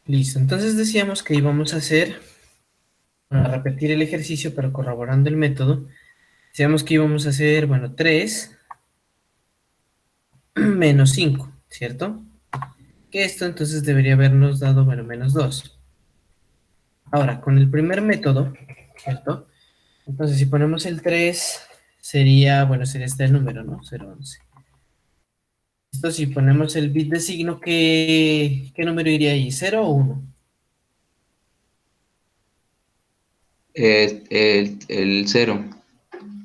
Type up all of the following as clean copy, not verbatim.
Listo, entonces decíamos que íbamos a hacer, a repetir el ejercicio, pero corroborando el método. Decíamos que íbamos a hacer, bueno, 3 menos 5, ¿cierto? Que esto entonces debería habernos dado, bueno, menos 2. Ahora, con el primer método, ¿cierto? Entonces, si ponemos el 3 sería, bueno, sería este el número, ¿no? 0, 11. Esto si ponemos el bit de signo, ¿qué número iría ahí? ¿0 o 1? El cero.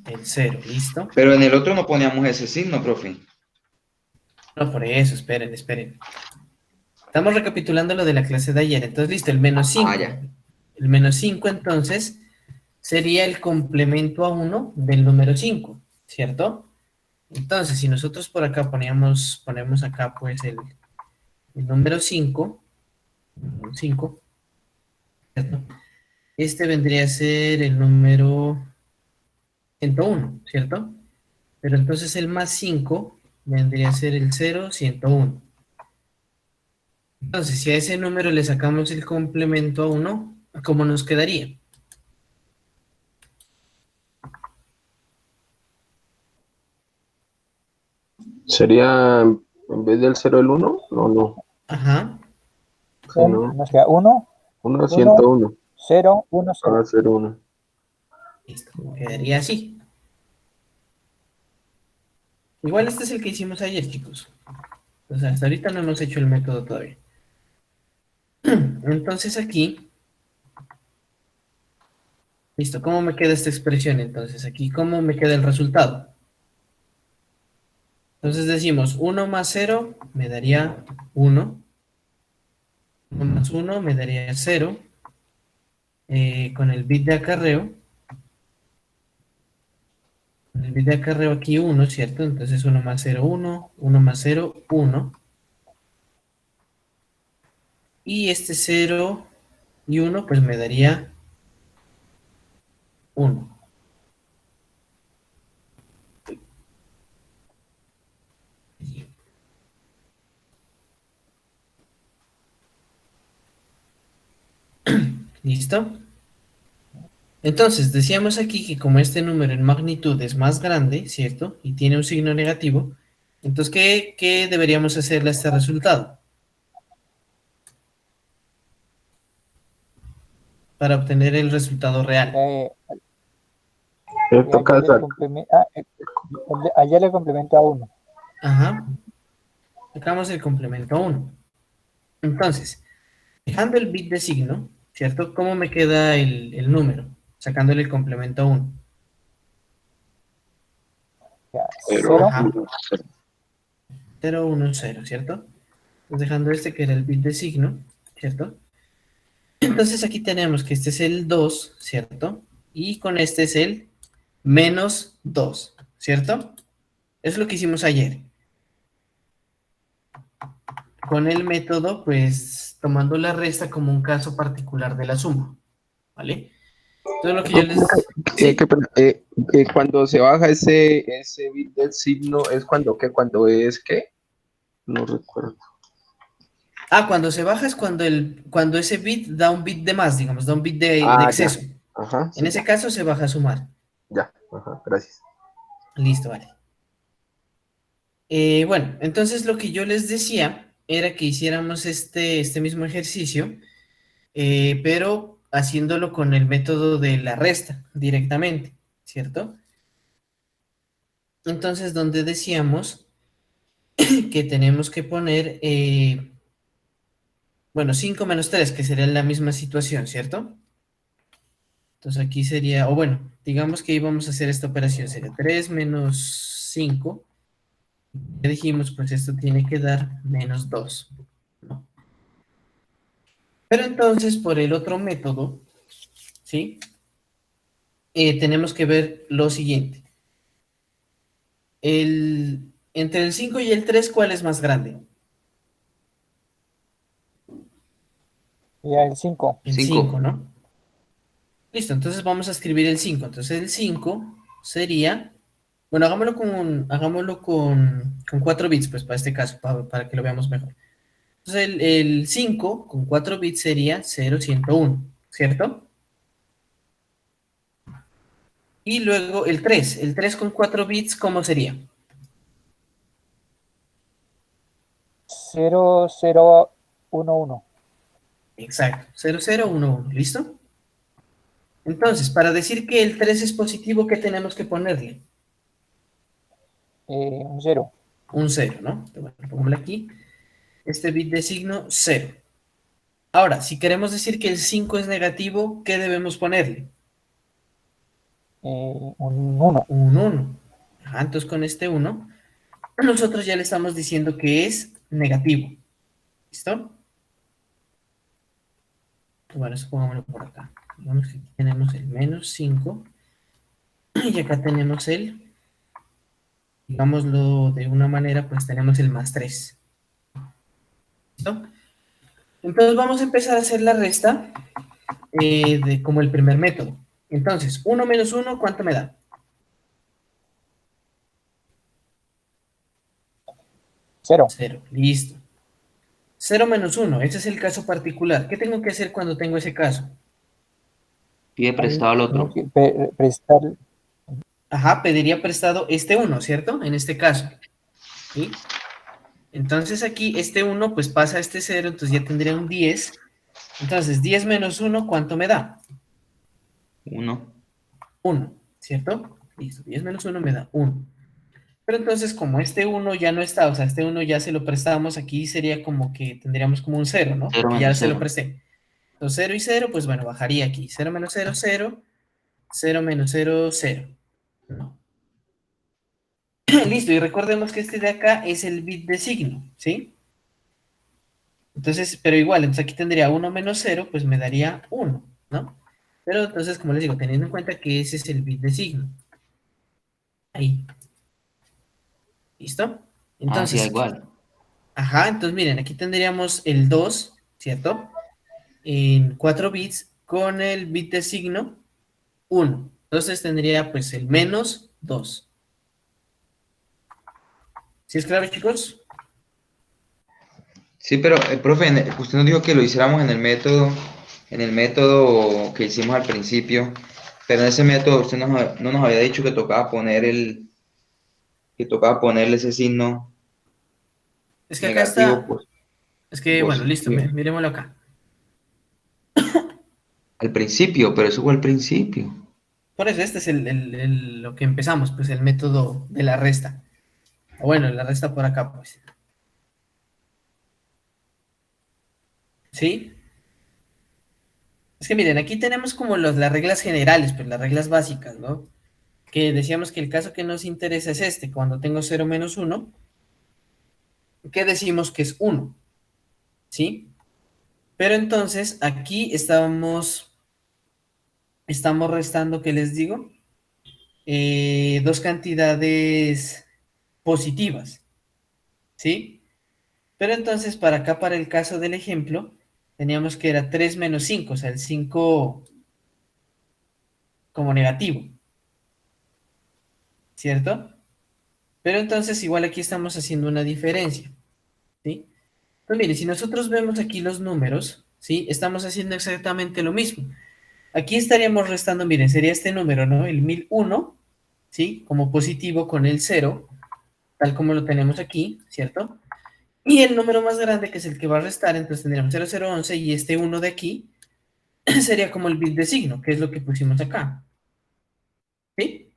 El 0, ¿listo? Pero en el otro no poníamos ese signo, profe. No, por eso, esperen, esperen. Estamos recapitulando lo de la clase de ayer. Entonces, listo, el menos Ah, 5. ya. El menos 5 entonces sería el complemento a 1 del número 5, ¿cierto? Entonces, si nosotros por acá ponemos acá pues el número 5, ¿cierto? Este vendría a ser el número 101, ¿cierto? Pero entonces el más 5 vendría a ser el 0, 101. Entonces, si a ese número le sacamos el complemento a 1, ¿cómo nos quedaría? Sería, en vez del cero el uno, no, no, Ajá, sí, no, Nos queda 1, uno, 1, 101, 0, 1, ah, 0. 01. listo, quedaría así. Igual este es el que hicimos ayer, chicos. O sea, hasta ahorita no hemos hecho el método todavía. Entonces aquí, listo, ¿cómo me queda esta expresión? Entonces aquí, ¿cómo me queda el resultado? Entonces decimos 1 más 0 me daría 1. 1 más 1 me daría 0. Con el bit de acarreo, aquí 1, ¿cierto? Entonces 1 más 0, 1. 1 más 0, 1. Y este 0 y 1 pues me daría 1. ¿Listo? Entonces, decíamos aquí que como este número en magnitud es más grande, ¿cierto? Y tiene un signo negativo, entonces, ¿qué deberíamos hacerle a este resultado? Para obtener el resultado real. Le toca Allá le complemento a 1. Ajá. Sacamos el complemento a 1. Entonces, dejando el bit de signo, ¿cierto? ¿Cómo me queda el número? Sacándole el complemento a 1. 0, Ajá. 0, 1, 0, ¿cierto? Entonces, dejando este que era el bit de signo, ¿cierto? Entonces aquí tenemos que este es el 2, ¿cierto? Y con este es el menos 2, ¿cierto? Eso es lo que hicimos ayer. Con el método, pues, tomando la resta como un caso particular de la suma, ¿vale? Entonces lo que yo les... qué ¿Sí? pena, cuando se baja ese bit del signo, ¿es cuando qué? ¿Cuando es qué? No recuerdo. Ah, cuando se baja es cuando ese bit da un bit de más, digamos, da un bit de Ah, ya. exceso. Ajá, En sí, ese ya. caso se baja a sumar. Ya, ajá, gracias. Listo, vale. Bueno, entonces lo que yo les decía era que hiciéramos este mismo ejercicio, pero haciéndolo con el método de la resta directamente, ¿cierto? Entonces, donde decíamos que tenemos que poner, bueno, 5 menos 3, que sería la misma situación, ¿cierto? Entonces aquí sería, o bueno, digamos que íbamos a hacer esta operación, sería 3 menos 5. Ya dijimos, pues esto tiene que dar menos 2, ¿no? Pero entonces, por el otro método, ¿sí? Tenemos que ver lo siguiente. Entre el 5 y el 3, ¿cuál es más grande? y el 5. El 5, 5. ¿no? Listo, entonces vamos a escribir el 5. Entonces el 5 sería, bueno, hagámoslo con 4 bits, pues para este caso, para que lo veamos mejor. Entonces el 5 con 4 bits sería 0,101, ¿cierto? Y luego el 3 con 4 bits, ¿cómo sería? 0011. Exacto, 0,011, ¿listo? Entonces, para decir que el 3 es positivo, ¿qué tenemos que ponerle? Un 0. Un 0, ¿no? Bueno, pongámosle aquí, este bit de signo 0. Ahora, si queremos decir que el 5 es negativo, ¿qué debemos ponerle? Un 1. Un 1. Ajá, entonces con este 1, nosotros ya le estamos diciendo que es negativo. ¿Listo? Bueno, eso pongámoslo por acá. Digamos que aquí tenemos el menos 5 y acá tenemos el, digámoslo de una manera, pues tenemos el más 3. ¿Listo? Entonces vamos a empezar a hacer la resta como el primer método. Entonces, 1 menos 1, ¿cuánto me da? 0. 0. Listo. 0 menos 1, ese es el caso particular. ¿Qué tengo que hacer cuando tengo ese caso? Pide prestado al Tengo otro. que prestar. Ajá, pediría prestado este 1, ¿cierto? En este caso. ¿Sí? Entonces aquí este 1 pues pasa a este 0, entonces ya tendría un 10. Entonces 10 menos 1, ¿cuánto me da? 1. 1, ¿cierto? Listo, 10 menos 1 me da 1. Pero entonces como este 1 ya no está, o sea, este 1 ya se lo prestamos, aquí sería como que tendríamos como un 0, ¿no? 0 Porque ya menos se lo 0. presté. Entonces 0 y 0, pues bueno, bajaría aquí. 0 menos 0, 0. 0 menos 0, 0. ¿No? Listo, y recordemos que este de acá es el bit de signo, ¿sí? Entonces, pero igual, entonces aquí tendría 1 menos 0, pues me daría 1, ¿no? Pero entonces, como les digo, teniendo en cuenta que ese es el bit de signo. Ahí, ¿listo? Ah, sí, da Entonces, igual. ajá, entonces miren, aquí tendríamos el 2, ¿cierto? En 4 bits con el bit de signo 1. Entonces tendría pues el menos 2. ¿Sí es claro, chicos? Sí, pero, profe, usted nos dijo que lo hiciéramos en el método que hicimos al principio, pero en ese método usted no nos había dicho que tocaba que tocaba ponerle ese signo Es que acá negativo, está, pues, es que, bueno, listo, positivo. miremoslo acá. Al principio, pero eso fue al principio. Por eso, este es lo que empezamos, pues el método de la resta. O bueno, la resta por acá, pues. ¿Sí? Es que miren, aquí tenemos como las reglas generales, pues las reglas básicas, ¿no? Que decíamos que el caso que nos interesa es este, cuando tengo 0 menos 1, que decimos que es 1, ¿sí? Pero entonces aquí estamos restando, ¿qué les digo? Dos cantidades positivas, ¿sí? Pero entonces para acá, para el caso del ejemplo, teníamos que era 3 menos 5, o sea, el 5 como negativo, ¿cierto? Pero entonces igual aquí estamos haciendo una diferencia, ¿sí? Pues mire, si nosotros vemos aquí los números, ¿sí? Estamos haciendo exactamente lo mismo. Aquí estaríamos restando, miren, sería este número, ¿no? El 1001, ¿sí? Como positivo con el 0, tal como lo tenemos aquí, ¿cierto? Y el número más grande, que es el que va a restar, entonces tendríamos 0011 y este 1 de aquí sería como el bit de signo, que es lo que pusimos acá, ¿sí?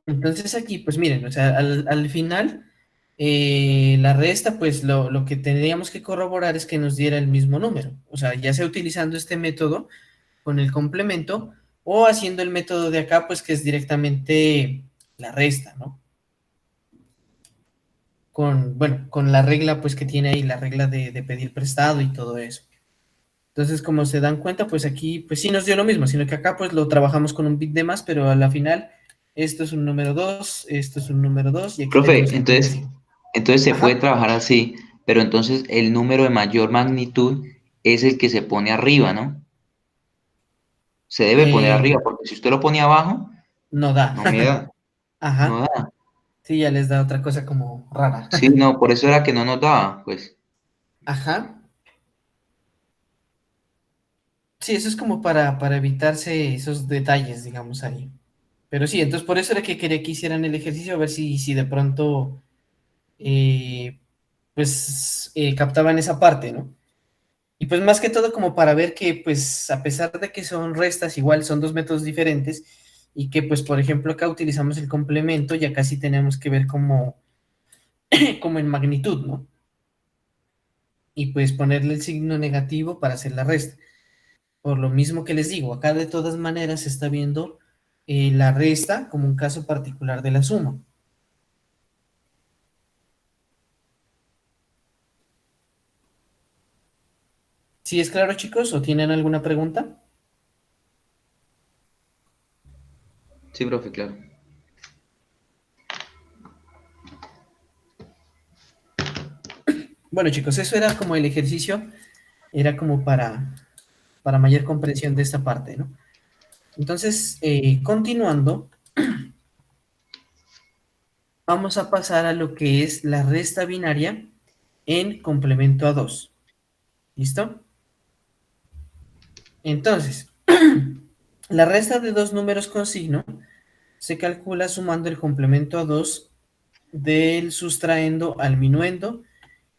Entonces aquí, pues miren, o sea, al final, la resta, pues lo que tendríamos que corroborar es que nos diera el mismo número. O sea, ya sea utilizando este método con el complemento o haciendo el método de acá, pues que es directamente la resta, ¿no? Bueno, con la regla, pues que tiene ahí, la regla de pedir prestado y todo eso. Entonces, como se dan cuenta, pues aquí, pues sí nos dio lo mismo, sino que acá pues lo trabajamos con un bit de más, pero a la final, esto es un número 2, esto es un número 2 y aquí tenemos Profe, el bit de 5. entonces se puede Ajá. trabajar así, pero entonces el número de mayor magnitud es el que se pone arriba, ¿no? Se debe poner Eh, arriba, porque si usted lo pone abajo, no da. no me da, no Ajá. da. Sí, ya les da otra cosa como rara. Sí, no, por eso era que no nos daba, pues. Ajá. Sí, eso es como para evitarse esos detalles, digamos, ahí. Pero sí, entonces por eso era que quería que hicieran el ejercicio, a ver si de pronto, eh, pues, captaban esa parte, ¿no? Y pues más que todo como para ver que, pues, a pesar de que son restas, igual son dos métodos diferentes, y que, pues, por ejemplo, acá utilizamos el complemento, ya casi tenemos que ver como, como en magnitud, ¿no? Y pues ponerle el signo negativo para hacer la resta. Por lo mismo que les digo, acá de todas maneras se está viendo la resta como un caso particular de la suma. ¿Sí es claro, chicos? ¿O tienen alguna pregunta? Sí, profe, claro. Bueno, chicos, eso era como el ejercicio, era como para mayor comprensión de esta parte, ¿no? Entonces, continuando, vamos a pasar a lo que es la resta binaria en complemento a 2. ¿Listo? Entonces, la resta de dos números con signo se calcula sumando el complemento a 2 del sustraendo al minuendo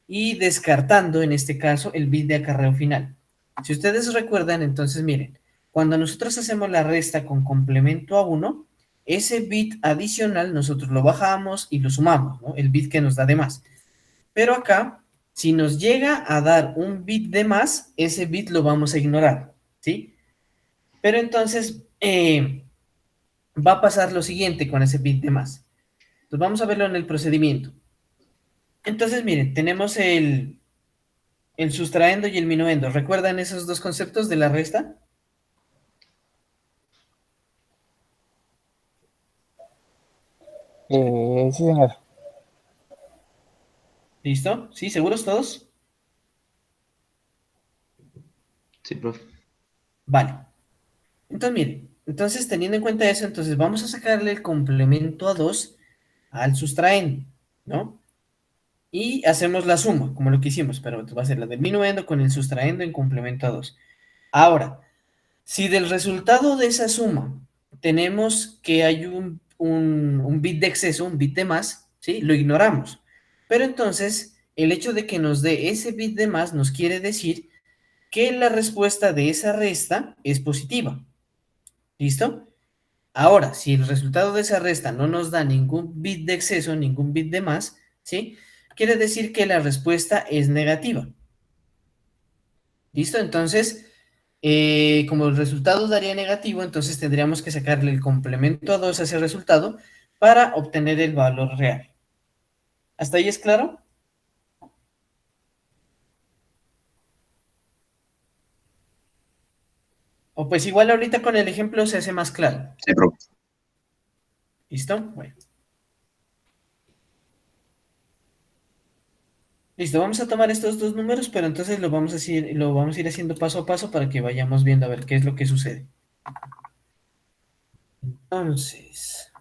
y descartando, en este caso, el bit de acarreo final. Si ustedes recuerdan, entonces miren, cuando nosotros hacemos la resta con complemento a 1, ese bit adicional nosotros lo bajamos y lo sumamos, ¿no? El bit que nos da de más. Pero acá, si nos llega a dar un bit de más, ese bit lo vamos a ignorar, ¿sí? Pero entonces va a pasar lo siguiente con ese bit de más. Entonces vamos a verlo en el procedimiento. Entonces, miren, tenemos el sustraendo y el minuendo. ¿Recuerdan esos dos conceptos de la resta? Sí, señor. ¿Listo? ¿Sí? ¿Seguros todos? Sí, profe. Vale. Entonces, miren, entonces teniendo en cuenta eso, entonces vamos a sacarle el complemento a 2 al sustraendo, ¿no? Y hacemos la suma, como lo que hicimos, pero va a ser la del minuendo con el sustraendo en complemento a 2. Ahora, si del resultado de esa suma tenemos que hay un bit de exceso, un bit de más, ¿sí? Lo ignoramos. Pero entonces, el hecho de que nos dé ese bit de más nos quiere decir que la respuesta de esa resta es positiva. ¿Listo? Ahora, si el resultado de esa resta no nos da ningún bit de exceso, ningún bit de más, ¿sí? Quiere decir que la respuesta es negativa. ¿Listo? Entonces, como el resultado daría negativo, entonces tendríamos que sacarle el complemento a 2 a ese resultado para obtener el valor real. ¿Hasta ahí es claro? O pues igual ahorita con el ejemplo se hace más claro. Sí, profe. ¿Listo? Bueno. Listo, vamos a tomar estos dos números, pero entonces lo vamos a ir haciendo paso a paso para que vayamos viendo a ver qué es lo que sucede. Entonces,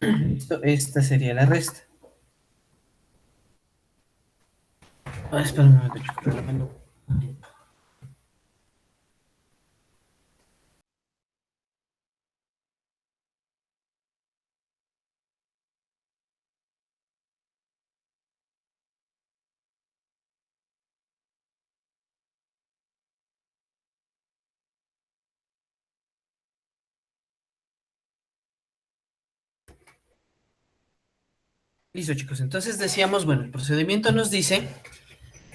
listo, esta sería la resta. Ah, espera un momento, chico, relajando. Listo, chicos. Entonces decíamos, bueno, el procedimiento nos dice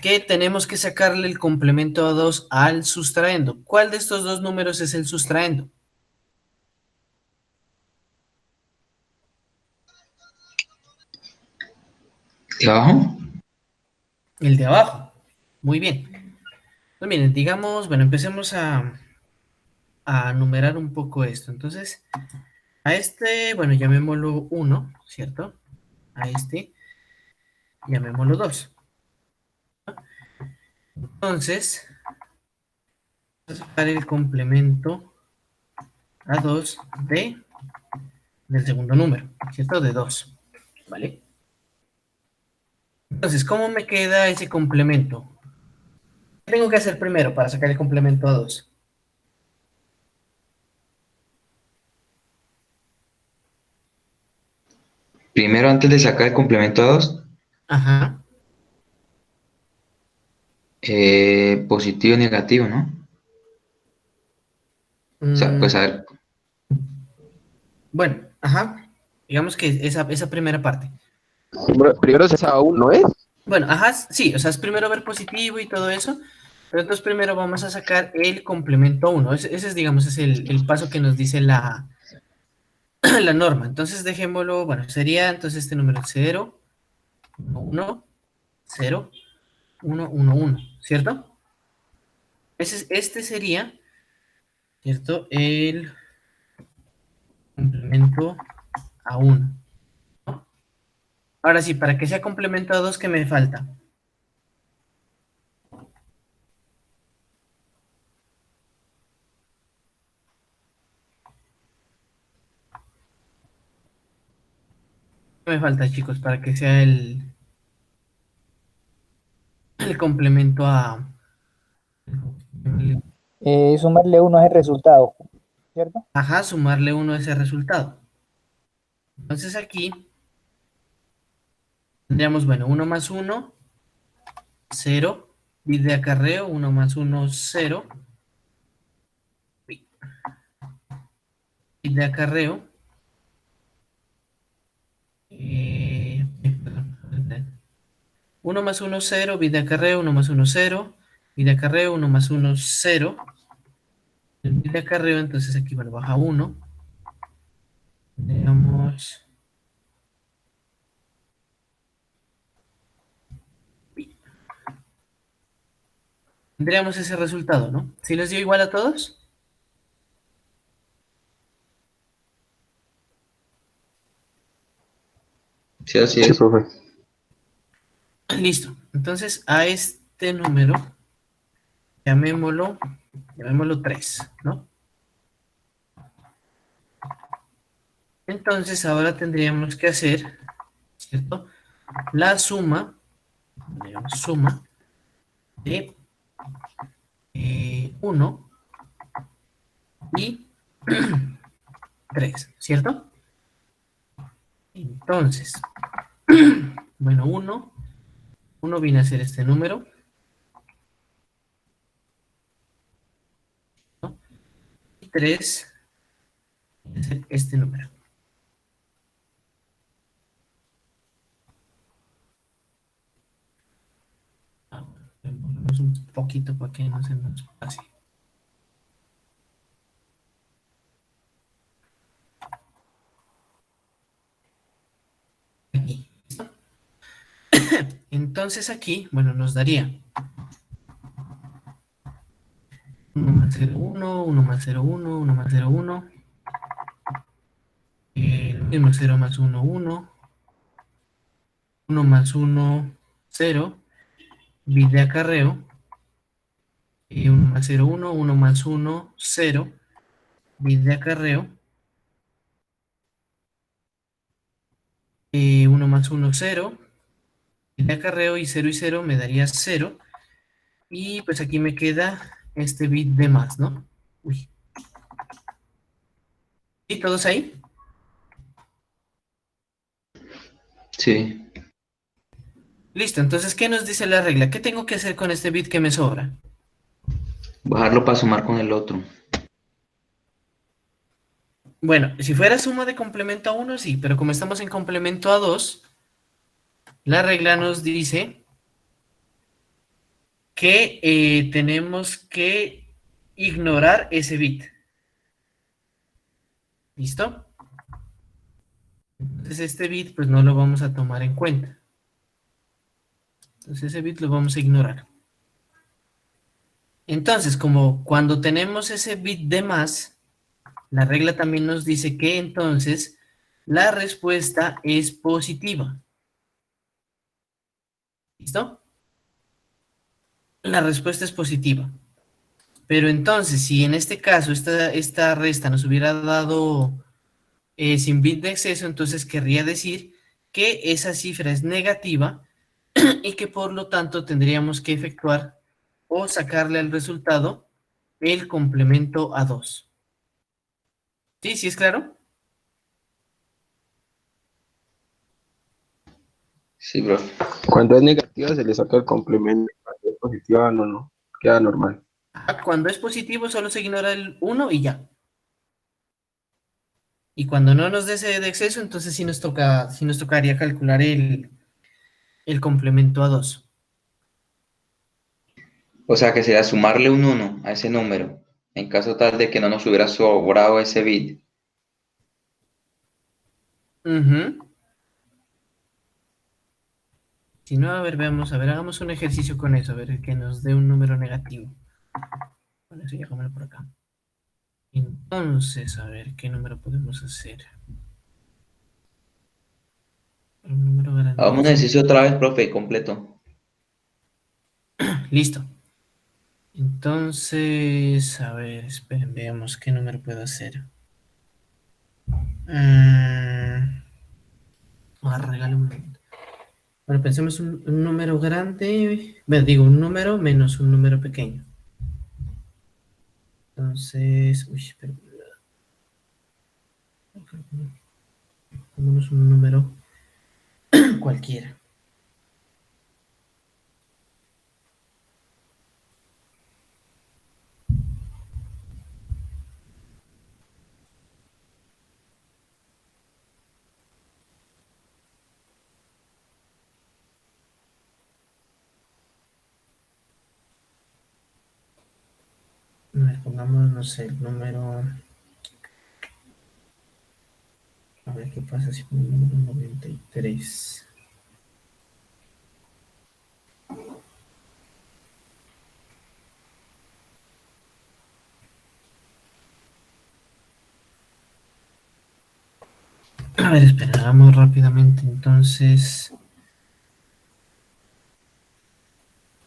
que tenemos que sacarle el complemento a 2 al sustraendo. ¿Cuál de estos dos números es el sustraendo? ¿Y abajo? El de abajo. Muy bien. Pues miren, digamos, bueno, empecemos a numerar un poco esto. Entonces, a este, bueno, llamémoslo uno, ¿cierto? a este, llamémoslo 2. Entonces, vamos a sacar el complemento a 2 del segundo número, ¿cierto? De 2, ¿vale? Entonces, ¿cómo me queda ese complemento? ¿Qué tengo que hacer primero para sacar el complemento a 2? Primero, antes de sacar el complemento a 2, Ajá. positivo y negativo, ¿no? O sea, pues a ver, Bueno, ajá. Digamos que esa primera parte. Primero se sabe uno, ¿no es? Bueno, ajá, sí, o sea, es primero ver positivo y todo eso, pero entonces primero vamos a sacar el complemento 1. Ese es, digamos, es el paso que nos dice la norma. Entonces dejémoslo, bueno, sería entonces este número 0, 1, 0, 1, 1, 1, ¿cierto? Este sería, ¿cierto? El complemento a 1. Ahora sí, para que sea complemento a 2, ¿qué me falta? ¿Qué me falta, chicos, para que sea el complemento a... Sumarle 1 es el resultado, ¿cierto? Ajá, sumarle 1 a ese resultado. Entonces aquí tendríamos, bueno, 1 más 1, 0, bit de acarreo, 1 más 1, 0, bit de acarreo, perdón, 1 más 1, 0, bit de acarreo, 1 más 1, 0, bit de acarreo, 1 más 1, 0, el bit de acarreo, entonces aquí, bueno, baja 1, digamos, tendríamos ese resultado, ¿no? ¿Sí les dio igual a todos? sí, así Sí, es. profe. Listo. Entonces a este número, llamémoslo 3, ¿no? Entonces ahora tendríamos que hacer, ¿cierto? La suma, digamos, suma de 1 y 3, ¿cierto? Entonces, bueno, 1 viene a ser este número, ¿no? Y 3 viene a ser este número. Vamos un poquito para que no se nos pase. Aquí. Entonces aquí, bueno, nos daría 1 más 0, 1, 1 más 0, 1, 1 más 0, 1. Lo mismo 0 más 1, 1. 1 más 1, 0. Bit de acarreo. 1 más 0, 1. 1 más 1, 0. Bit de acarreo. 1 más 1, 0. Bit de acarreo y 0 y 0 me daría 0. Y pues aquí me queda este bit de más, ¿no? Uy. ¿Y todos ahí? Sí. Listo, entonces, ¿qué nos dice la regla? ¿Qué tengo que hacer con este bit que me sobra? Bajarlo para sumar con el otro. Bueno, si fuera suma de complemento a 1, sí, pero como estamos en complemento a 2, la regla nos dice que tenemos que ignorar ese bit. ¿Listo? Entonces este bit pues no lo vamos a tomar en cuenta. Entonces ese bit lo vamos a ignorar. Entonces, como cuando tenemos ese bit de más, la regla también nos dice que entonces la respuesta es positiva. ¿Listo? La respuesta es positiva. Pero entonces, si en este caso esta resta nos hubiera dado sin bit de exceso, entonces querría decir que esa cifra es negativa y que por lo tanto tendríamos que efectuar o sacarle al resultado el complemento a 2. ¿Sí? ¿Sí es claro? Sí, profe. Cuando es negativa se le saca el complemento. Cuando es positiva, no. Queda normal. Cuando es positivo solo se ignora el 1 y ya. Y cuando no nos dé ese de exceso, entonces sí nos tocaría calcular el complemento a 2. O sea que sería sumarle un 1 a ese número, en caso tal de que no nos hubiera sobrado ese bit. Si no, a ver, veamos, a ver, hagamos un ejercicio con eso, a ver, que nos dé un número negativo. Bueno, eso ya comémoslo por acá. Entonces, a ver, ¿qué número podemos hacer? Un número Hagamos un grandísimo. ejercicio otra vez, profe, completo. Listo. Entonces, a ver, esperen, veamos qué número puedo hacer. Regale un momento. Bueno, pensemos un número grande, bueno, digo, un número menos un número pequeño. Entonces, uy, espera. Pongámonos un número cualquiera. A ver, pongamos, no sé, el número. A ver qué pasa si pongo el número 93. A ver, espera, hagamos rápidamente entonces.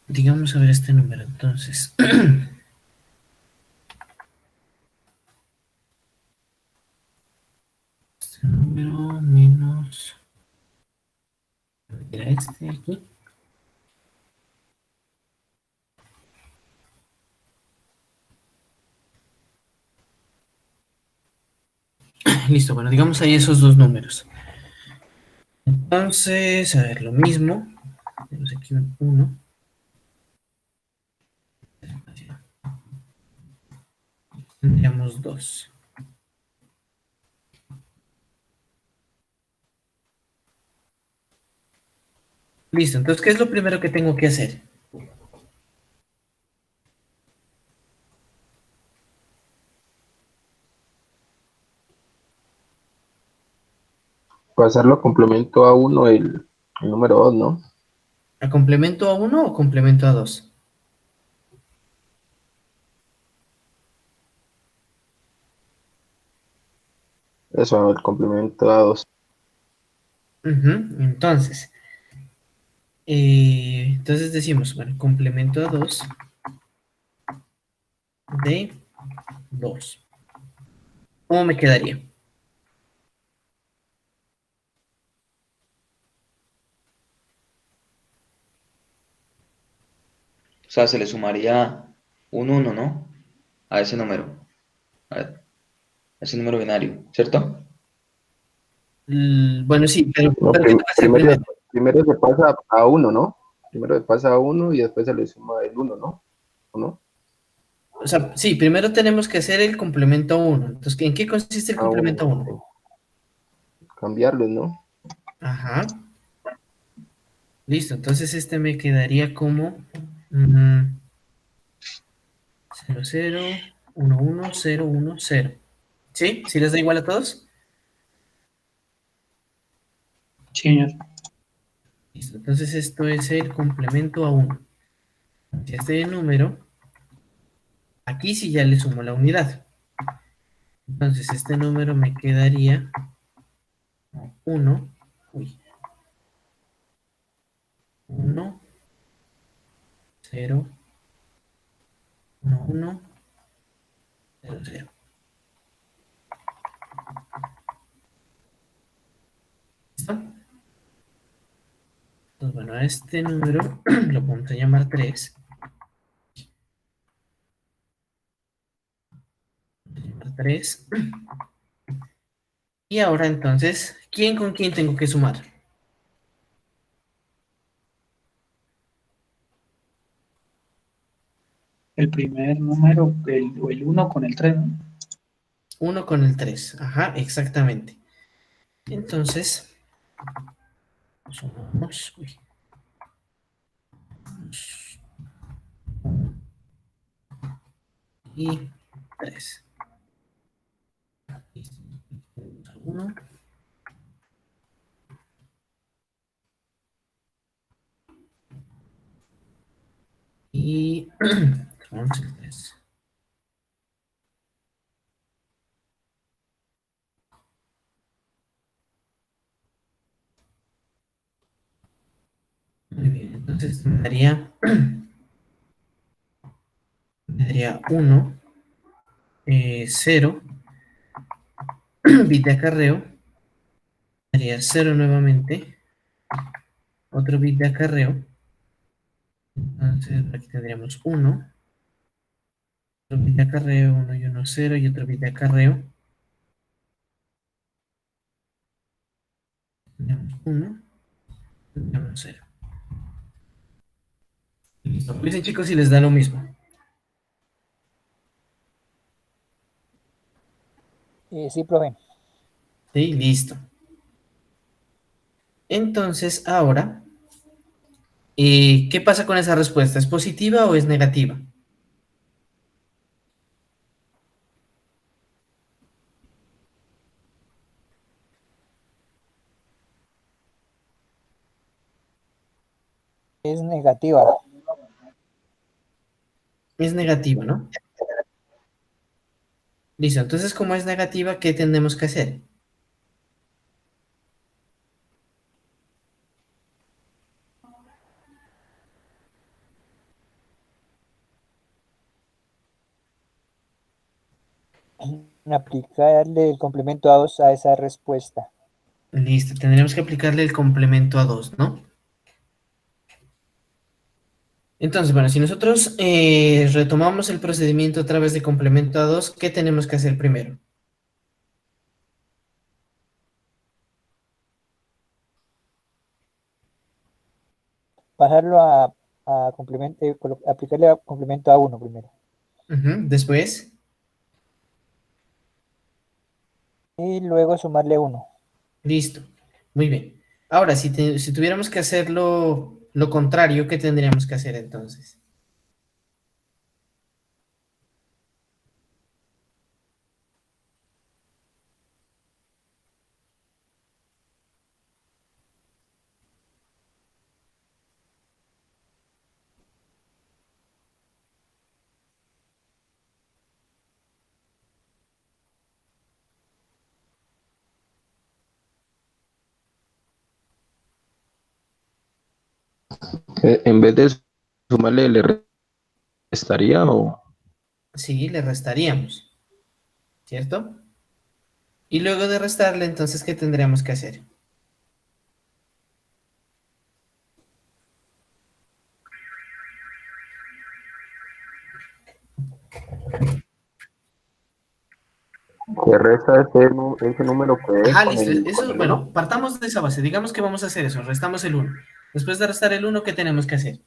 Digamos a ver este número, entonces. Este número menos. Era este aquí. Listo, bueno, digamos ahí esos dos números. Entonces, a ver, lo mismo. Tenemos aquí un 1. Tendríamos 2. Listo, entonces, ¿qué es lo primero que tengo que hacer? Pasarlo a complemento a 1 el número 2, ¿no? ¿A complemento a 1 o complemento a 2? Eso, el complemento a 2. Entonces, entonces decimos, bueno, complemento a 2 de 2. ¿Cómo me quedaría? O sea, se le sumaría un 1, ¿no? A ese número. A ese número binario, ¿cierto? Bueno, sí, pero No, ¿qué toca hacer primero, primero? primero se pasa a 1, ¿no? Primero se pasa a 1 y después se le suma el 1, ¿no? ¿O no? O sea, sí, primero tenemos que hacer el complemento a 1. Entonces, ¿en qué consiste el A 1, complemento a 1? cambiarlos, ¿no? Ajá, listo. Entonces, este me quedaría como 0, 0, 1, 1, 0, 1, 0. ¿Sí? ¿Sí les da igual a todos? Sí, señor. Listo. Entonces, esto es el complemento a 1. Si este número, aquí sí ya le sumo la unidad. Entonces, este número me quedaría 1, uy, 1, 0, 1, 1, 0, 0. ¿Listo? Entonces, bueno, a este número lo vamos a llamar 3. 3. Y ahora entonces, ¿quién con quién tengo que sumar? El primer número, o el 1 con el 3, ¿no? 1 con el 3. Ajá, exactamente. Entonces, sumamos. Uy, y 3. 1 y sumamos el 3. Muy bien, entonces me daría 1, 0, bit de acarreo, daría 0 nuevamente, otro bit de acarreo, entonces aquí tendríamos 1, otro bit de acarreo, 1 y 1, 0, y otro bit de acarreo, tendríamos 1, tendríamos 0. Listo, pues dicen chicos si les da lo mismo. Sí, profe. Sí, listo. Entonces, ahora, ¿qué pasa con esa respuesta? ¿Es positiva o es negativa? Es negativa. Es negativa, ¿no? Listo, entonces como es negativa, ¿qué tenemos que hacer? Aplicarle el complemento a 2 a esa respuesta. Listo, tendríamos que aplicarle el complemento a 2, ¿no? Entonces, bueno, si nosotros retomamos el procedimiento a través de complemento a 2, ¿qué tenemos que hacer primero? Pasarlo a complemento, aplicarle a complemento a 1 primero. Después, Y luego sumarle 1. listo, muy bien. Ahora, si tuviéramos que hacer lo contrario, ¿qué tendríamos que hacer entonces? En vez de sumarle, le restaría o... Sí, le restaríamos, ¿cierto? Y luego de restarle, entonces, ¿qué tendríamos que hacer? Se resta ese número que es Ajá, con listo. con Eso, el uno. bueno, partamos de esa base. Digamos que vamos a hacer eso. Restamos el 1. Después de restar el 1, ¿qué tenemos que hacer?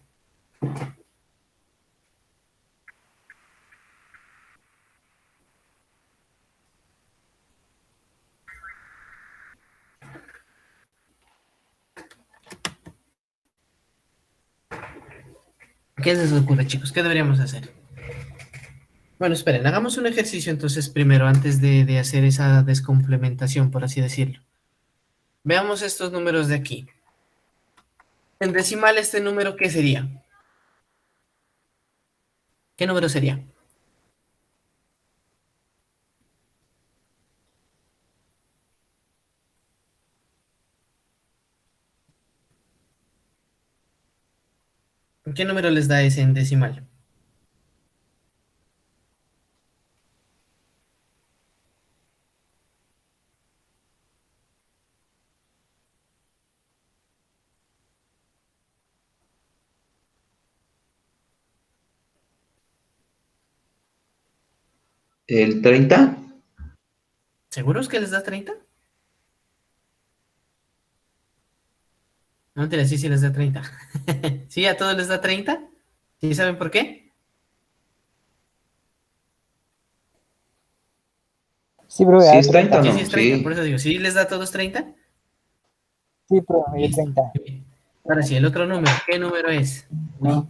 ¿Qué se les ocurre, chicos? ¿Qué deberíamos hacer? Bueno, esperen, hagamos un ejercicio entonces primero, antes de hacer esa descomplementación, por así decirlo. Veamos estos números de aquí. En decimal, ¿este número qué sería? ¿Qué número sería? ¿Qué número les da ese en decimal? ¿El 30? ¿Seguros que les da 30? No, mentira, sí, sí les da 30. ¿Sí, a todos les da 30? ¿Sí saben por qué? Sí, profe, ¿Sí a es 30 o 30. Sí, sí no? es 30, por Sí. eso digo, ¿sí les da a todos 30? Sí, profe, me dio Listo. 30. Muy bien. Ahora sí, el otro número, ¿qué número es? No,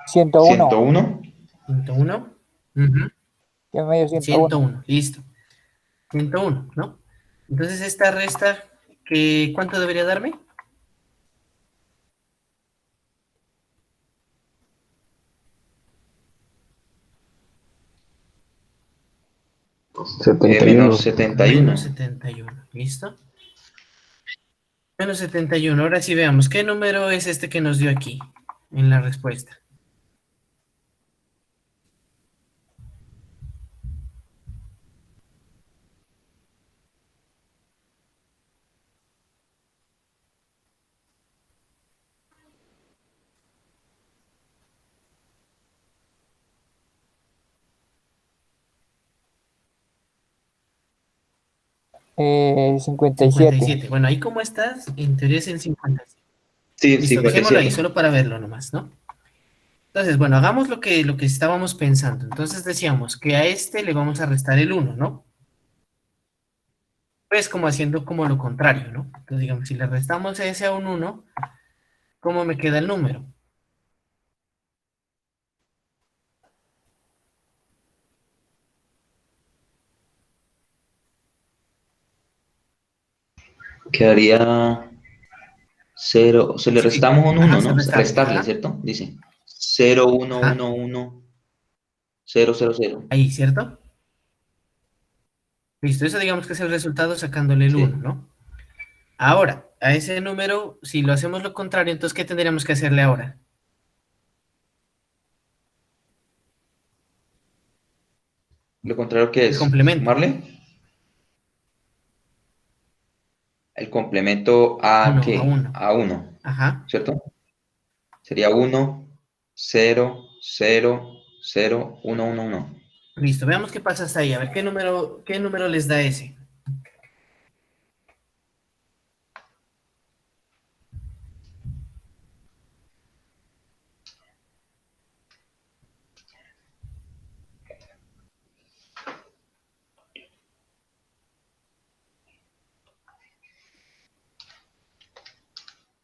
101. 101. 101. Ujú. Que me dio 101. 101, listo. 101, ¿no? Entonces esta resta, ¿cuánto debería darme? 71. Menos 71. Menos 71, ¿listo? Menos 71. Ahora sí veamos, ¿qué número es este que nos dio aquí en la respuesta? ¿57? 57. Bueno, ahí como estás, en teoría es el 57. Sí, Listo, dejémoslo ahí, 57. solo para verlo nomás, ¿no? Entonces, bueno, hagamos lo que estábamos pensando. Entonces decíamos que a este le vamos a restar el 1, ¿no? Pues como haciendo como lo contrario, ¿no? Entonces, digamos, si le restamos ese a un 1, ¿cómo me queda el número? Quedaría 0. Se le Sí, restamos un ajá, 1, se ¿no? restarle, Restarle, ajá, ¿cierto? Dice 0, 1, ajá, 1, 1, 0, 0, 0. ahí, ¿cierto? Listo, eso digamos que es el resultado sacándole el 1, Sí. ¿no? Ahora, a ese número, si lo hacemos lo contrario, entonces, ¿qué tendríamos que hacerle ahora? Lo contrario que El es complemento, sumarle el complemento a a ¿qué? uno, A 1, ajá, ¿cierto? Sería 1, 0, 0, 0, 1, 1, 1. listo, veamos qué pasa hasta ahí, a ver, ¿qué número les da ese?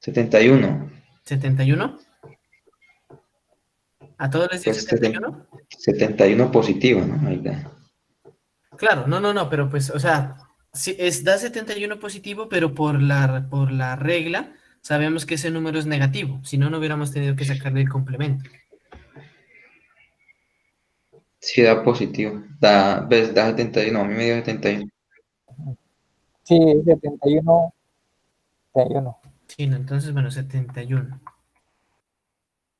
71. 71. ¿A todos les dio Pues 71? 71 positivo, ¿no? Ahí está. Claro, no, no, no, pero pues, o sea, sí, da 71 positivo, pero por la regla sabemos que ese número es negativo, si no, no hubiéramos tenido que sacarle el complemento. Sí, da positivo. Da 71. A mí me dio 71. Sí, 71. 71. Sí, no, entonces, bueno, 71.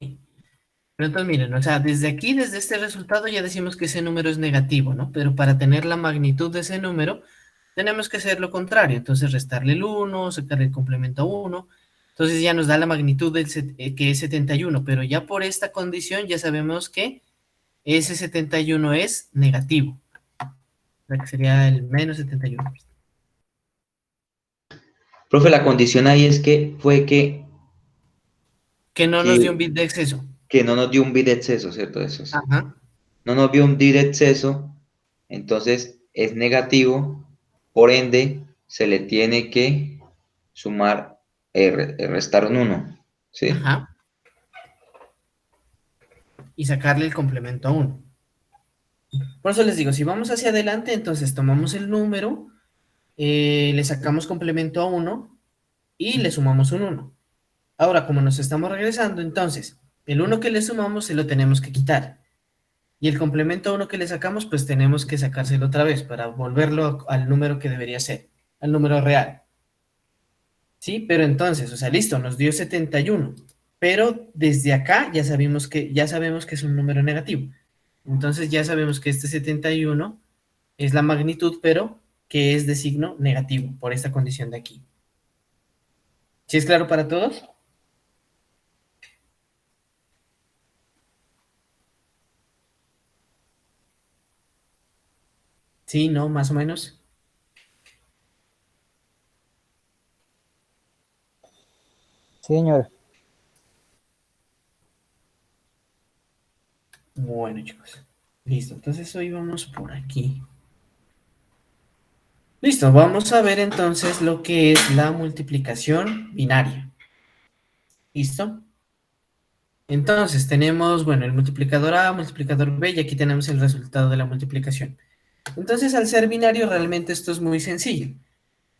Pero entonces, miren, o sea, desde aquí, desde este resultado, ya decimos que ese número es negativo, ¿no? Pero para tener la magnitud de ese número, tenemos que hacer lo contrario. Entonces, restarle el 1, sacarle el complemento a 1. Entonces, ya nos da la magnitud que es 71. Pero ya por esta condición, ya sabemos que ese 71 es negativo. O sea, que sería el menos 71. Profe, la condición ahí es que fue Que no nos dio un que, bit de exceso. que no nos dio un bit de exceso, ¿cierto? Eso es. Ajá. No nos dio un bit de exceso, entonces es negativo, por ende se le tiene que sumar, restar un 1, ¿sí? Ajá. Y sacarle el complemento a 1. Por eso les digo, si vamos hacia adelante, entonces tomamos el número, le sacamos complemento a 1 y le sumamos un 1. Ahora, como nos estamos regresando, entonces, el 1 que le sumamos se lo tenemos que quitar. Y el complemento a 1 que le sacamos, pues tenemos que sacárselo otra vez para volverlo al número que debería ser, al número real. ¿Sí? Pero entonces, o sea, listo, nos dio 71. Pero desde acá ya sabemos que es un número negativo. Entonces ya sabemos que este 71 es la magnitud, pero que es de signo negativo por esta condición de aquí. ¿Sí es claro para todos? Sí, no, más o menos. Sí, señor. Bueno, chicos. Listo, entonces hoy vamos por aquí. Listo, vamos a ver entonces lo que es la multiplicación binaria. ¿Listo? Entonces tenemos, bueno, el multiplicador A, multiplicador B, y aquí tenemos el resultado de la multiplicación. Entonces, al ser binario, realmente esto es muy sencillo.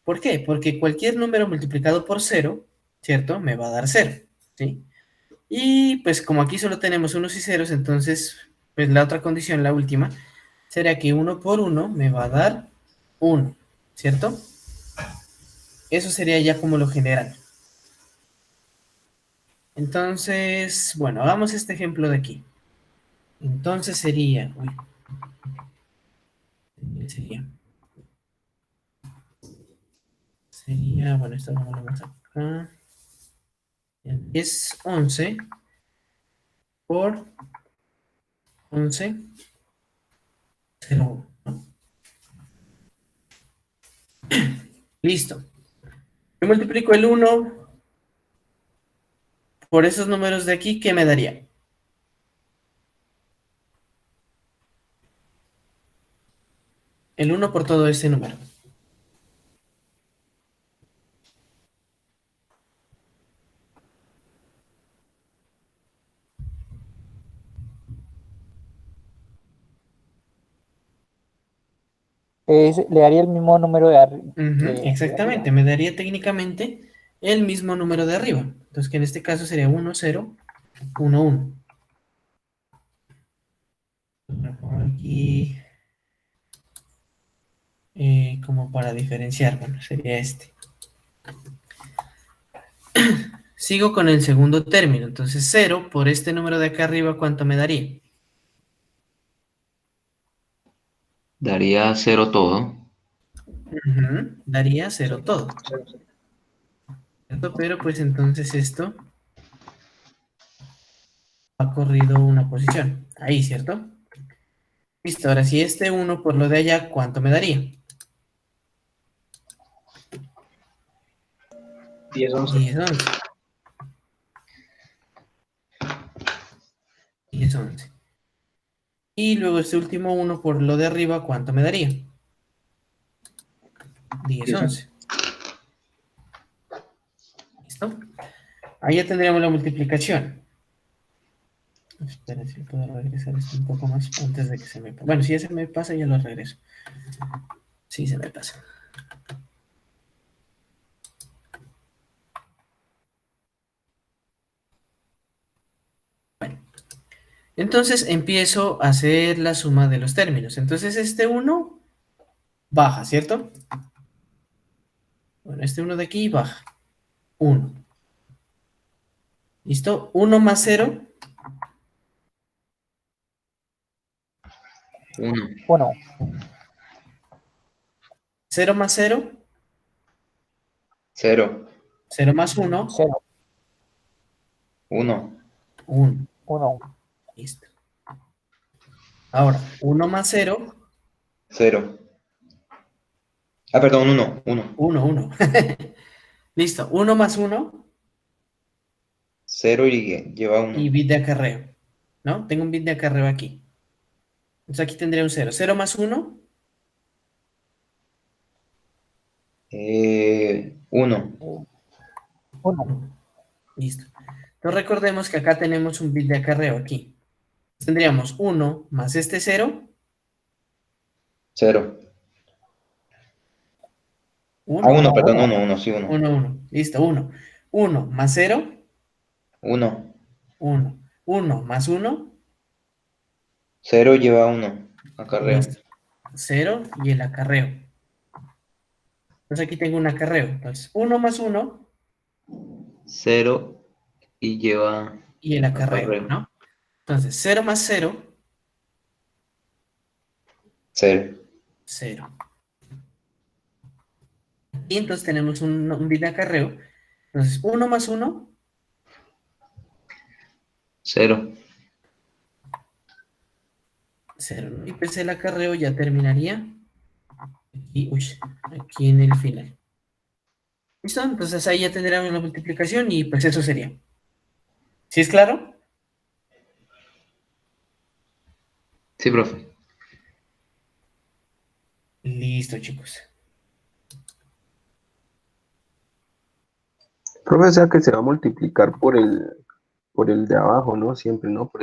¿Por qué? Porque cualquier número multiplicado por 0, ¿cierto? Me va a dar 0, ¿sí? Y pues como aquí solo tenemos unos y ceros, entonces, pues la otra condición, la última, sería que 1 por 1 me va a dar 1, ¿cierto? Eso sería ya como lo general. Entonces, bueno, hagamos este ejemplo de aquí. Entonces sería, sería, bueno, esto lo vamos acá. Es 11 por 11, 0, ¿no? Listo. Yo multiplico el 1 por esos números de aquí, ¿qué me daría? El 1 por todo ese número. Le daría el mismo número de, Ujú, de arriba. exactamente, me daría técnicamente el mismo número de arriba. Entonces, que en este caso sería 1, 0, 1, 1. Voy a poner aquí como para diferenciar, bueno, sería este. Sigo con el segundo término, entonces 0 por este número de acá arriba, ¿cuánto me daría? Daría 0 todo. Ujú, daría 0 todo, ¿cierto? Pero pues entonces esto ha corrido una posición, ahí, ¿cierto? Listo, ahora si este 1 por lo de allá, ¿cuánto me daría? 10, 11. 10, 11. 10, 11. Y luego este último 1 por lo de arriba, ¿cuánto me daría? 10, 10, 11. 11. ¿Listo? Ahí ya tendríamos la multiplicación. Espera si puedo regresar esto un poco más antes de que se me pase. Bueno, si ya se me pasa, ya lo regreso. Sí, se me pasa. Bueno, entonces empiezo a hacer la suma de los términos. Entonces este 1 baja, ¿cierto? Bueno, este 1 de aquí baja. 1. ¿Listo? 1 más 0. 1. 1, 0 más 0. 0. 0 más 1. 0, 1. 1. 1, Listo. Ahora, 1 más 0. 0. Ah, perdón, 1. 1. 1, 1. Listo. 1 más 1 0 y lleva y 1. bit de acarreo. ¿No? Tengo un bit de acarreo aquí. Entonces aquí tendría un 0. 0 más 1. 1. 1, Listo. Entonces recordemos que acá tenemos un bit de acarreo aquí. Tendríamos 1 más este 0 0. Ah, 1. 1, Ah, perdón, uno. 1, 1, sí, 1. 1, 1. Listo, 1. 1 más 0, 1. 1. 1 más 1, 0 lleva 1. Acarreo. listo. 0 y el acarreo. Entonces aquí tengo un acarreo. Entonces 1 más 1 0 y lleva y el acarreo, acarreo. ¿no? Entonces 0 más 0, 0. 0. Y entonces tenemos un bit de acarreo. Entonces 1 más 1, 0. 0. Y pues el acarreo ya terminaría aquí, uy, aquí en el final. ¿Listo? Entonces ahí ya tendríamos la multiplicación y pues eso sería. ¿Sí es claro? Sí, profe. Listo, chicos. Profe, o sea que se va a multiplicar por el de abajo, ¿no? Siempre, ¿no? Por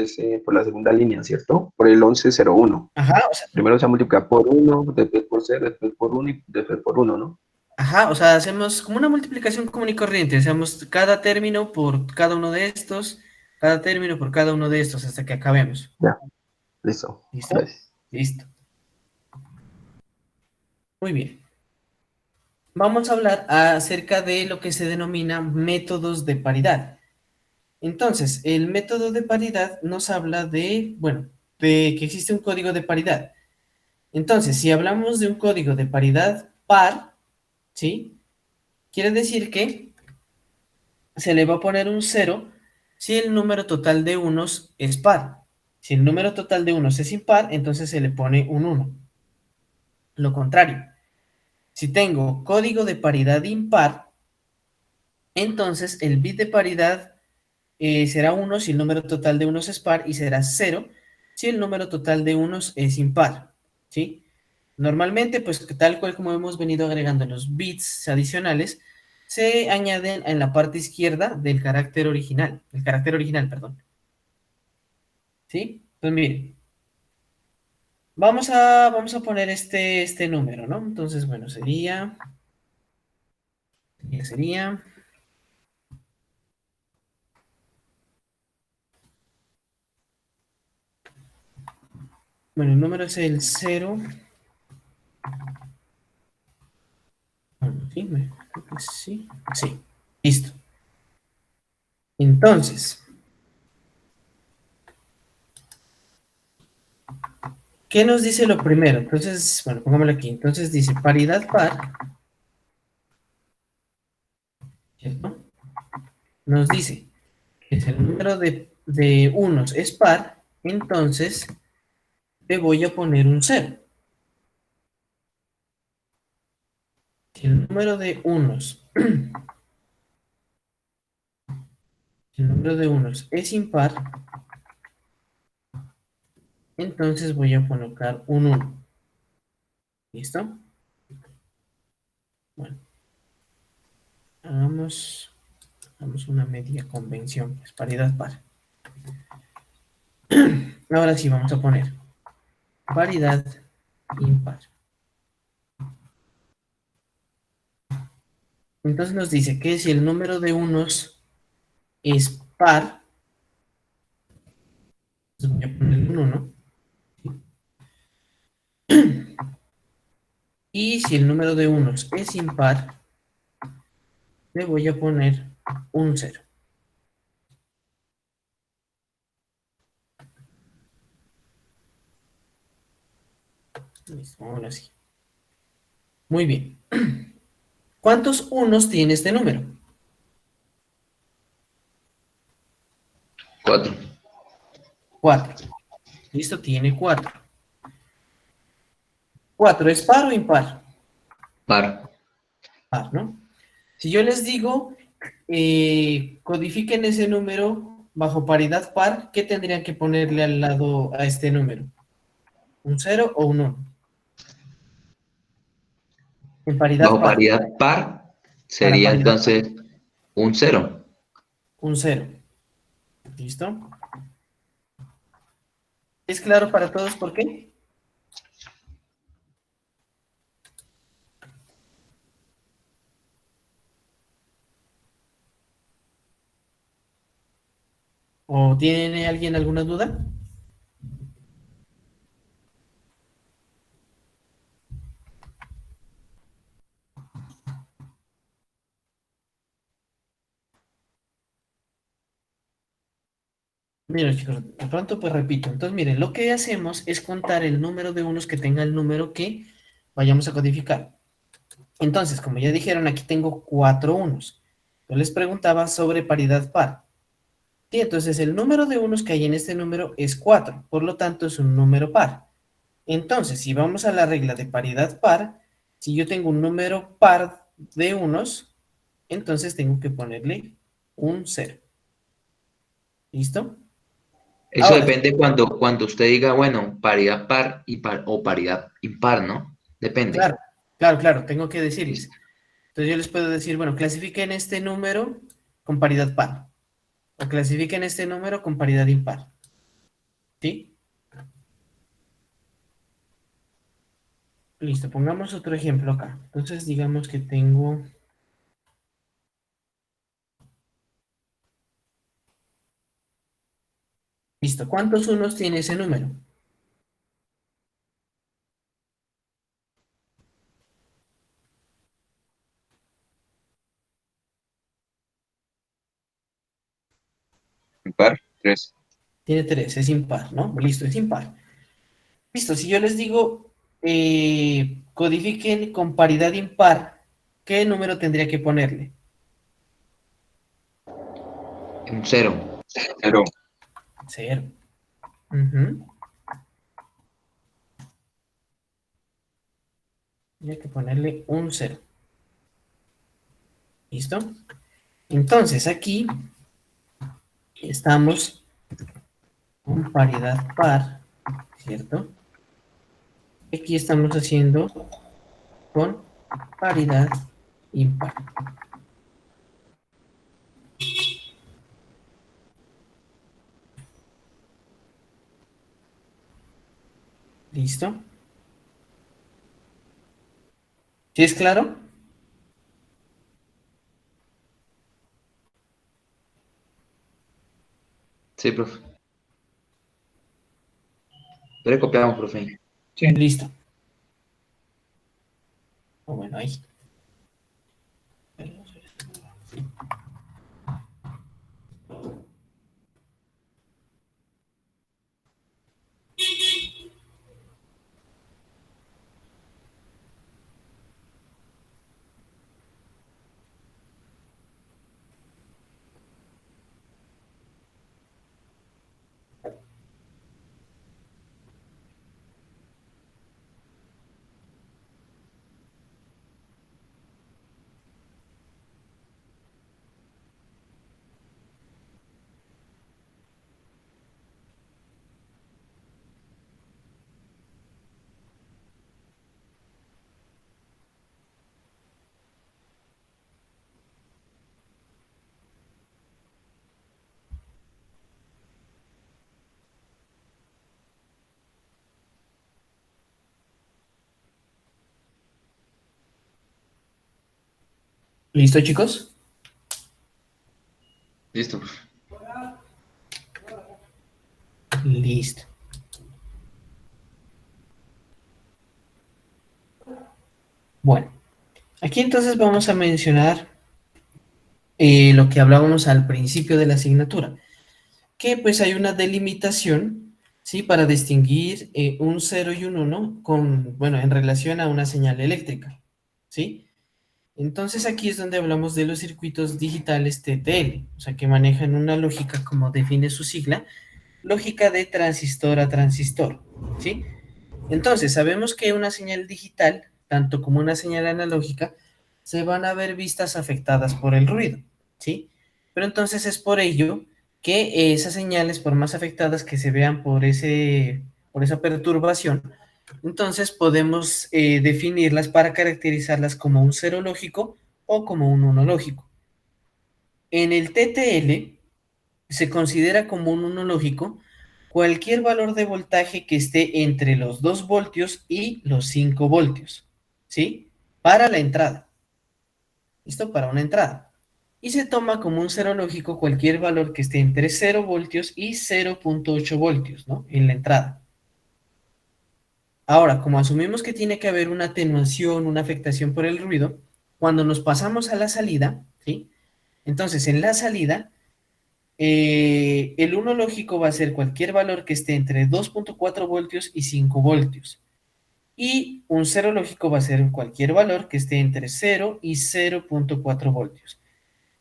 la segunda línea, ¿cierto? Por el 1101. Ajá, o sea, Primero se va a multiplicar por 1, después por 0, después por 1 y después por 1, ¿no? hacemos como una multiplicación común y corriente. Hacemos cada término por cada uno de estos, cada término por cada uno de estos hasta que acabemos. Ya, listo. ¿Listo? Gracias. Listo. Muy bien. Vamos a hablar acerca de lo que se denomina métodos de paridad. Entonces, el método de paridad nos habla de, bueno, de que existe un código de paridad. Entonces, si hablamos de un código de paridad par, ¿sí? Quiere decir que se le va a poner un 0 si el número total de unos es par. Si el número total de unos es impar, entonces se le pone un 1. Lo contrario, si tengo código de paridad impar, entonces el bit de paridad será 1 si el número total de unos es par y será 0 si el número total de unos es impar, ¿sí? Normalmente, pues tal cual como hemos venido agregando los bits adicionales, se añaden en la parte izquierda del carácter original, perdón, ¿sí? Pues miren, vamos a poner este número, ¿no? Entonces, bueno, sería, bueno, el número es el 0, bueno, sí, creo que sí, sí, listo. Entonces, ¿qué nos dice lo primero? Entonces, bueno, pongámoslo aquí. Entonces dice paridad par, ¿cierto? Nos dice que si el número de unos es par, entonces le voy a poner un 0. Si el número de unos, si el número de unos es impar, entonces voy a colocar un 1. ¿Listo? Bueno, hagamos una media convención, pues paridad par. Ahora sí vamos a poner paridad impar. Entonces nos dice que si el número de unos es par, entonces voy a poner un 1. Y si el número de unos es impar, le voy a poner un 0. Listo, ahora sí. Muy bien. ¿Cuántos unos tiene este número? 4. 4. Listo, tiene 4. ¿4 es par o impar? Par. Par, ¿no? Si yo les digo, codifiquen ese número bajo paridad par, ¿qué tendrían que ponerle al lado a este número? ¿Un 0 o un 1? En paridad Bajo par, paridad par para sería paridad par, entonces un 0. un 0. ¿Listo? ¿Es claro para todos por qué? ¿O tiene alguien alguna duda? Mira, chicos, de pronto pues repito. Entonces, miren, lo que hacemos es contar el número de unos que tenga el número que vayamos a codificar. Entonces, como ya dijeron, aquí tengo 4 unos. Yo les preguntaba sobre paridad par. Sí, entonces el número de unos que hay en este número es 4, por lo tanto es un número par. Entonces, si vamos a la regla de paridad par, si yo tengo un número par de unos, entonces tengo que ponerle un cero. ¿Listo? Eso Ahora, depende cuando usted diga, bueno, paridad par y o paridad impar, ¿no? Depende. claro, claro, claro, tengo que decirles. Listo. Entonces yo les puedo decir, bueno, clasifiquen este número con paridad par, o clasifiquen este número con paridad impar. ¿Sí? Listo, pongamos otro ejemplo acá. Entonces digamos que tengo... Listo, ¿cuántos unos tiene ese número? Impar, 3. Tiene 3, es impar, ¿no? Listo, es impar. Listo, si yo les digo codifiquen con paridad impar, ¿qué número tendría que ponerle? Un 0. 0. Cero. Ujú. Tendría que ponerle un cero. ¿Listo? Entonces aquí estamos con paridad par, ¿cierto? Aquí estamos haciendo con paridad impar. ¿Listo? ¿Sí es claro? Sí, profe. Le copiamos, profe. Sí. Listo. O bueno, ahí. ¿Listo, chicos? Listo, profe. Listo. Bueno, aquí entonces vamos a mencionar lo que hablábamos al principio de la asignatura, que pues hay una delimitación, ¿sí? Para distinguir un 0 y un 1 con, bueno, en relación a una señal eléctrica, ¿sí? Entonces aquí es donde hablamos de los circuitos digitales TTL, o sea, que manejan una lógica, como define su sigla, lógica de transistor a transistor, ¿sí? Entonces, sabemos que una señal digital, tanto como una señal analógica, se van a ver vistas afectadas por el ruido, ¿sí? Pero entonces es por ello que esas señales, por más afectadas que se vean por esa perturbación, entonces podemos definirlas para caracterizarlas como un cero lógico o como un uno lógico. En el TTL se considera como un uno lógico cualquier valor de voltaje que esté entre los 2 voltios y los 5 voltios, ¿sí? Para la entrada. ¿Listo? Para una entrada. y se toma como un cero lógico cualquier valor que esté entre 0 voltios y 0.8 voltios, ¿no? En la entrada. Ahora, como asumimos que tiene que haber una atenuación, una afectación por el ruido, cuando nos pasamos a la salida, ¿sí? Entonces, en la salida, el 1 lógico va a ser cualquier valor que esté entre 2.4 voltios y 5 voltios. Y un 0 lógico va a ser cualquier valor que esté entre 0 y 0.4 voltios.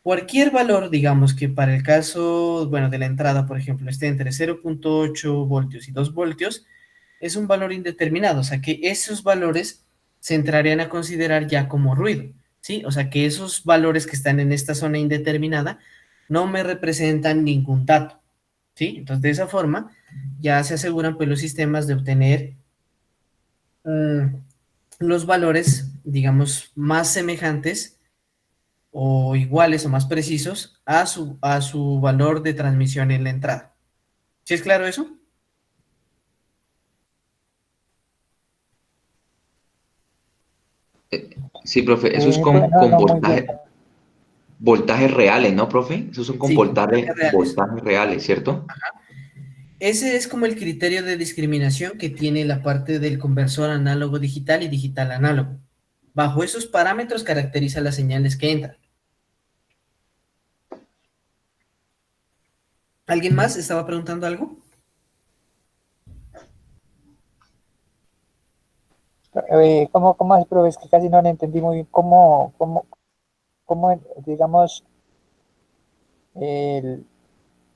Cualquier valor, digamos que para el caso, bueno, de la entrada, por ejemplo, esté entre 0.8 voltios y 2 voltios, es un valor indeterminado, o sea que esos valores se entrarían a considerar ya como ruido, ¿sí? O sea que esos valores que están en esta zona indeterminada no me representan ningún dato, ¿sí? Entonces de esa forma ya se aseguran pues los sistemas de obtener los valores, digamos, más semejantes o iguales o más precisos a su valor de transmisión en la entrada. ¿Sí es claro eso? Sí, profe, eso es Bueno, con no, muy bien. voltajes reales, ¿no, profe? Esos son con Sí, con voltajes reales. voltajes reales, ¿cierto? Ese es como el criterio de discriminación que tiene la parte del conversor análogo digital y digital análogo. Bajo esos parámetros caracteriza las señales que entran. ¿Alguien más estaba preguntando algo? ¿Cómo es, profe? Es que casi no le entendí muy bien. Digamos, el,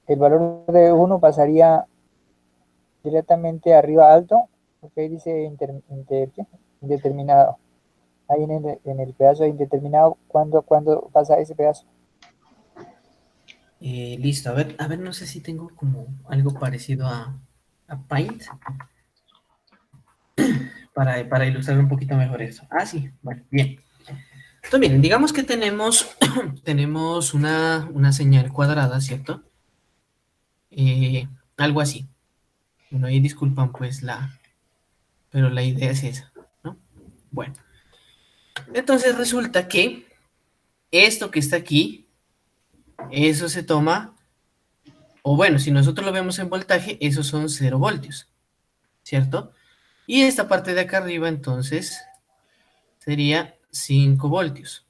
el valor de uno pasaría directamente arriba alto? Porque ahí dice ¿qué? Indeterminado. Ahí en el pedazo de indeterminado, ¿cuándo pasa ese pedazo? Listo, a ver, no sé si tengo como algo parecido a Paint para ilustrar un poquito mejor eso. Ah, sí, bueno, bien. Entonces, miren, digamos que tenemos, tenemos una señal cuadrada, ¿cierto? Algo así. Bueno, ahí disculpan pues pero la idea es esa, ¿no? Bueno, entonces resulta que esto que está aquí, eso se toma, o bueno, si nosotros lo vemos en voltaje, esos son 0 voltios, ¿cierto? Y esta parte de acá arriba entonces sería 5 voltios,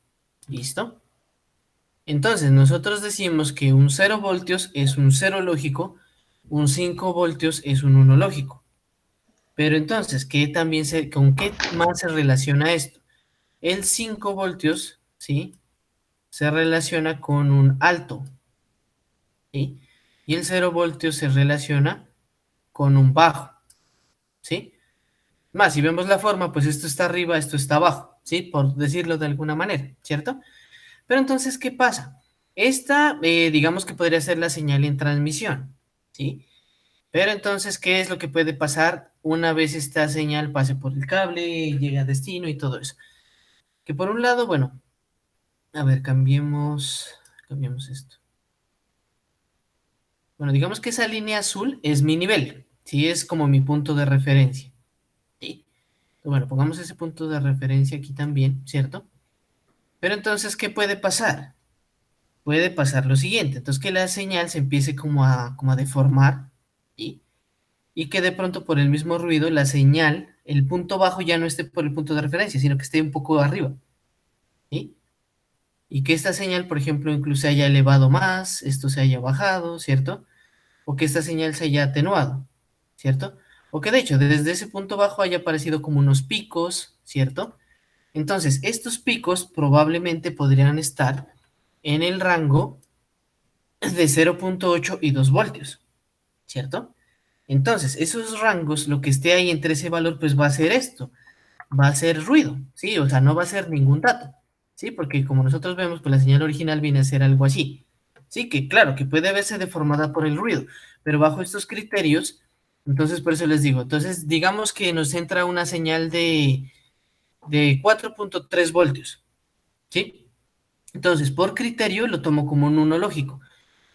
¿listo? Entonces nosotros decimos que un 0 voltios es un 0 lógico, un 5 voltios es un 1 lógico. Pero entonces, ¿con qué más se relaciona esto? El 5 voltios, ¿sí? Se relaciona con un alto, ¿sí? Y el 0 voltios se relaciona con un bajo, ¿sí? Más, si vemos la forma, pues esto está arriba, esto está abajo, ¿sí? Por decirlo de alguna manera, ¿cierto? Pero entonces, ¿qué pasa? Esta, digamos que podría ser la señal en transmisión, ¿sí? Pero entonces, ¿qué es lo que puede pasar una vez esta señal pase por el cable, llegue a destino y todo eso? Que por un lado, bueno, a ver, cambiemos esto. Bueno, digamos que esa línea azul es mi nivel, ¿sí? Es como mi punto de referencia, ¿sí? Bueno, pongamos ese punto de referencia aquí también, ¿cierto? Pero entonces, ¿qué puede pasar? Puede pasar lo siguiente, entonces que la señal se empiece como a deformar, ¿sí? Y que de pronto por el mismo ruido la señal, el punto bajo ya no esté por el punto de referencia, sino que esté un poco arriba, ¿sí? Y que esta señal, por ejemplo, incluso se haya elevado más, esto se haya bajado, ¿cierto? O que esta señal se haya atenuado, ¿cierto? O que de hecho desde ese punto bajo haya aparecido como unos picos, ¿cierto? Entonces, estos picos probablemente podrían estar en el rango de 0.8 y 2 voltios, ¿cierto? Entonces, esos rangos, lo que esté ahí entre ese valor, pues va a ser esto, va a ser ruido, ¿sí? O sea, no va a ser ningún dato, ¿sí? Porque como nosotros vemos, pues la señal original viene a ser algo así, ¿sí? Que claro, que puede verse deformada por el ruido, pero bajo estos criterios, entonces por eso les digo, entonces digamos que nos entra una señal de 4.3 voltios, ¿sí? Entonces, por criterio lo tomo como un 1 lógico,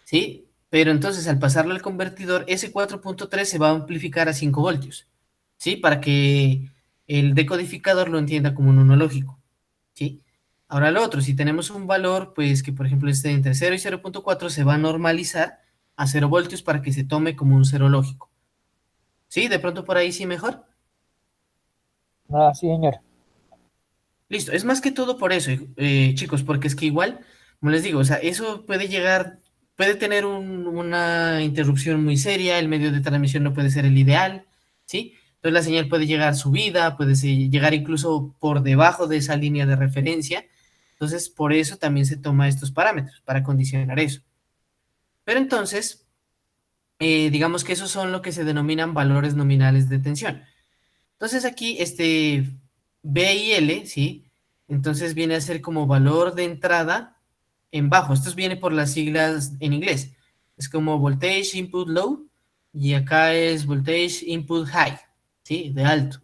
¿sí? Pero entonces al pasarlo al convertidor, ese 4.3 se va a amplificar a 5 voltios, ¿sí? Para que el decodificador lo entienda como un 1 lógico, ¿sí? Ahora lo otro, si tenemos un valor, pues que por ejemplo esté entre 0 y 0.4, se va a normalizar a 0 voltios para que se tome como un cero lógico. ¿Sí? De pronto por ahí sí mejor. Ah, sí, señor. Listo, es más que todo por eso, chicos, porque es que igual, como les digo, o sea, eso puede llegar, puede tener una interrupción muy seria, el medio de transmisión no puede ser el ideal, ¿sí? Entonces la señal puede llegar subida, llegar incluso por debajo de esa línea de referencia. Entonces, por eso también se toma estos parámetros, para condicionar eso. Pero entonces, digamos que esos son lo que se denominan valores nominales de tensión. Entonces aquí, B y L, ¿sí? Entonces viene a ser como valor de entrada en bajo. Esto viene por las siglas en inglés. Es como voltage input low y acá es voltage input high, ¿sí? De alto.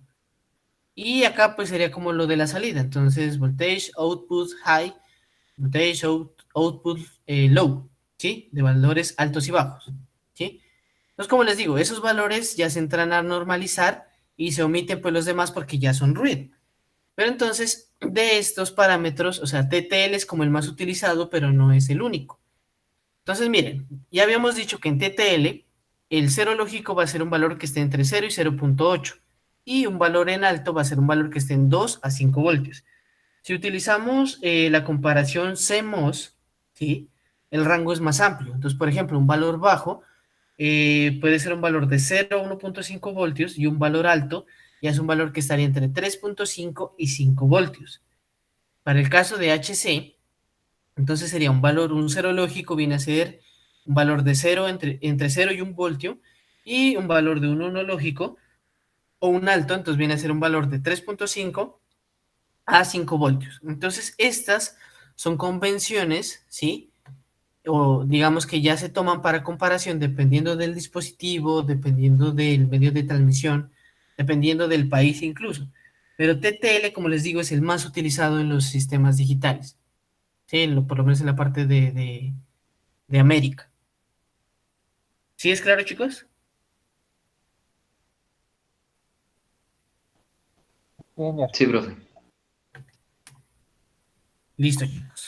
Y acá pues sería como lo de la salida. Entonces voltage output high, voltage output low, ¿sí? De valores altos y bajos, ¿sí? Entonces, como les digo, esos valores ya se entran a normalizar y se omiten pues los demás porque ya son ruido. Pero entonces, de estos parámetros, o sea, TTL es como el más utilizado, pero no es el único. Entonces, miren, ya habíamos dicho que en TTL el cero lógico va a ser un valor que esté entre 0 y 0.8 y un valor en alto va a ser un valor que esté en 2 a 5 voltios. Si utilizamos la comparación CMOS, ¿sí? El rango es más amplio. Entonces, por ejemplo, un valor bajo puede ser un valor de 0 a 1.5 voltios y un valor alto ya es un valor que estaría entre 3.5 y 5 voltios. Para el caso de HC, entonces sería un valor, un cero lógico viene a ser un valor de 0 entre 0 y 1 voltio y un valor de un 1 lógico o un alto, entonces viene a ser un valor de 3.5 a 5 voltios. Entonces, estas son convenciones, ¿sí? O digamos que ya se toman para comparación dependiendo del dispositivo, dependiendo del medio de transmisión, dependiendo del país incluso. Pero TTL, como les digo, es el más utilizado en los sistemas digitales, ¿sí? Por lo menos en la parte de América. ¿Sí es claro, chicos? Sí, señor. Sí, profe. Listo, chicos.